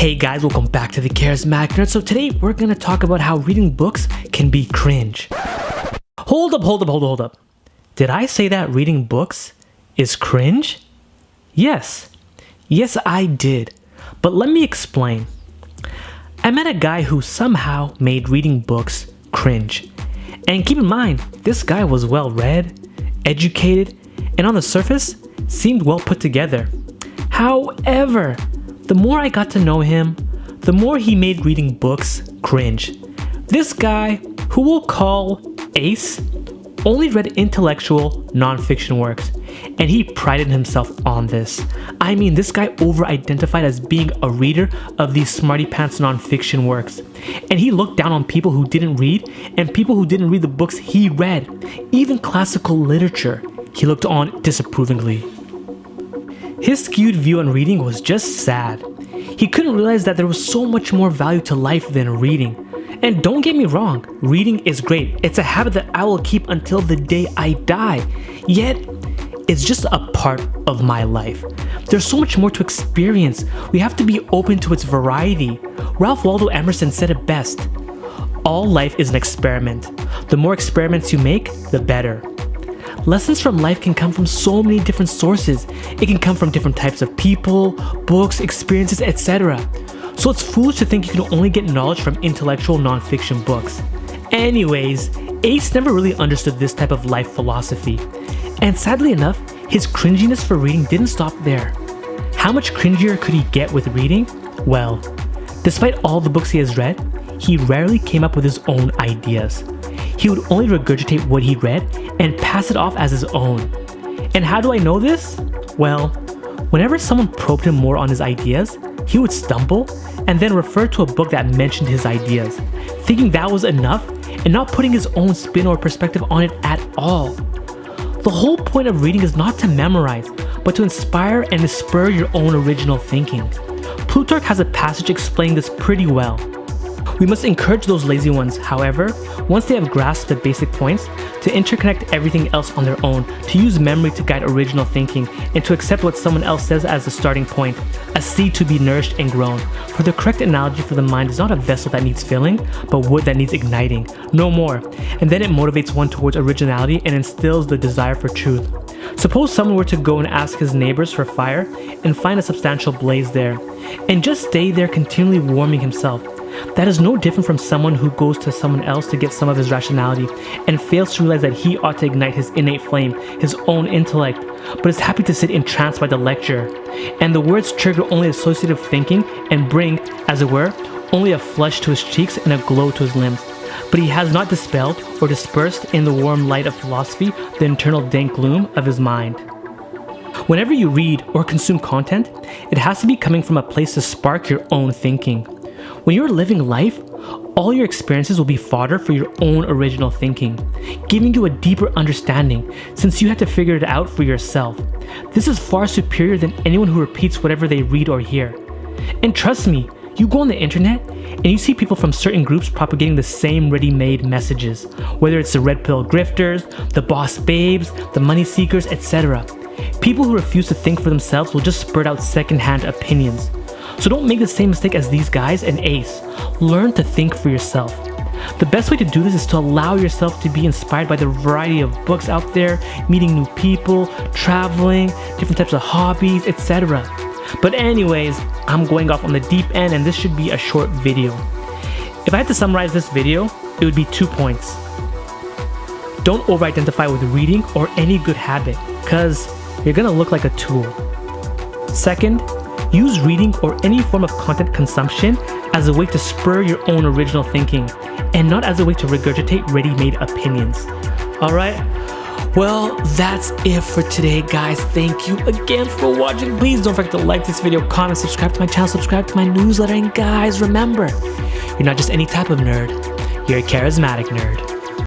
Hey guys, welcome back to the Charismatic Nerd. So today we're gonna talk about how reading books can be cringe. Hold up. Did I say that reading books is cringe? Yes, I did. But let me explain. I met a guy who somehow made reading books cringe. And keep in mind, this guy was well read, educated, and on the surface, seemed well put together. However, the more I got to know him, the more he made reading books cringe. This guy, who we'll call Ace, only read intellectual non-fiction works, and he prided himself on this. I mean, this guy over-identified as being a reader of these smarty pants non-fiction works, and he looked down on people who didn't read and people who didn't read the books he read. Even classical literature, he looked on disapprovingly. His skewed view on reading was just sad. He couldn't realize that there was so much more value to life than reading. And don't get me wrong, reading is great. It's a habit that I will keep until the day I die. Yet, it's just a part of my life. There's so much more to experience. We have to be open to its variety. Ralph Waldo Emerson said it best. All life is an experiment. The more experiments you make, the better. Lessons from life can come from so many different sources. It can come from different types of people, books, experiences, etc. So it's foolish to think you can only get knowledge from intellectual non-fiction books. Anyways, Ace never really understood this type of life philosophy. And sadly enough, his cringiness for reading didn't stop there. How much cringier could he get with reading? Well, despite all the books he has read, he rarely came up with his own ideas. He would only regurgitate what he read and pass it off as his own. And how do I know this? Well, whenever someone probed him more on his ideas, he would stumble and then refer to a book that mentioned his ideas, thinking that was enough and not putting his own spin or perspective on it at all. The whole point of reading is not to memorize, but to inspire and to spur your own original thinking. Plutarch has a passage explaining this pretty well. We must encourage those lazy ones, however, once they have grasped the basic points, to interconnect everything else on their own, to use memory to guide original thinking, and to accept what someone else says as the starting point, a seed to be nourished and grown. For the correct analogy for the mind is not a vessel that needs filling, but wood that needs igniting, no more. And then it motivates one towards originality and instills the desire for truth. Suppose someone were to go and ask his neighbors for fire and find a substantial blaze there, and just stay there continually warming himself. That is no different from someone who goes to someone else to get some of his rationality and fails to realize that he ought to ignite his innate flame, his own intellect, but is happy to sit entranced by the lecture. And the words trigger only associative thinking and bring, as it were, only a flush to his cheeks and a glow to his limbs. But he has not dispelled or dispersed in the warm light of philosophy the internal dank gloom of his mind. Whenever you read or consume content, it has to be coming from a place to spark your own thinking. When you're living life, all your experiences will be fodder for your own original thinking, giving you a deeper understanding since you had to figure it out for yourself. This is far superior than anyone who repeats whatever they read or hear. And trust me, you go on the internet and you see people from certain groups propagating the same ready-made messages, whether it's the red pill grifters, the boss babes, the money seekers, etc. People who refuse to think for themselves will just spurt out second-hand opinions. So don't make the same mistake as these guys and Ace. Learn to think for yourself. The best way to do this is to allow yourself to be inspired by the variety of books out there, meeting new people, traveling, different types of hobbies, etc. But anyways, I'm going off on the deep end and this should be a short video. If I had to summarize this video, it would be 2 points. Don't over-identify with reading or any good habit, cause you're gonna look like a tool. Second, use reading or any form of content consumption as a way to spur your own original thinking and not as a way to regurgitate ready-made opinions. Alright? Well, that's it for today, guys. Thank you again for watching. Please don't forget to like this video, comment, subscribe to my channel, subscribe to my newsletter, and guys, remember, you're not just any type of nerd, you're a charismatic nerd.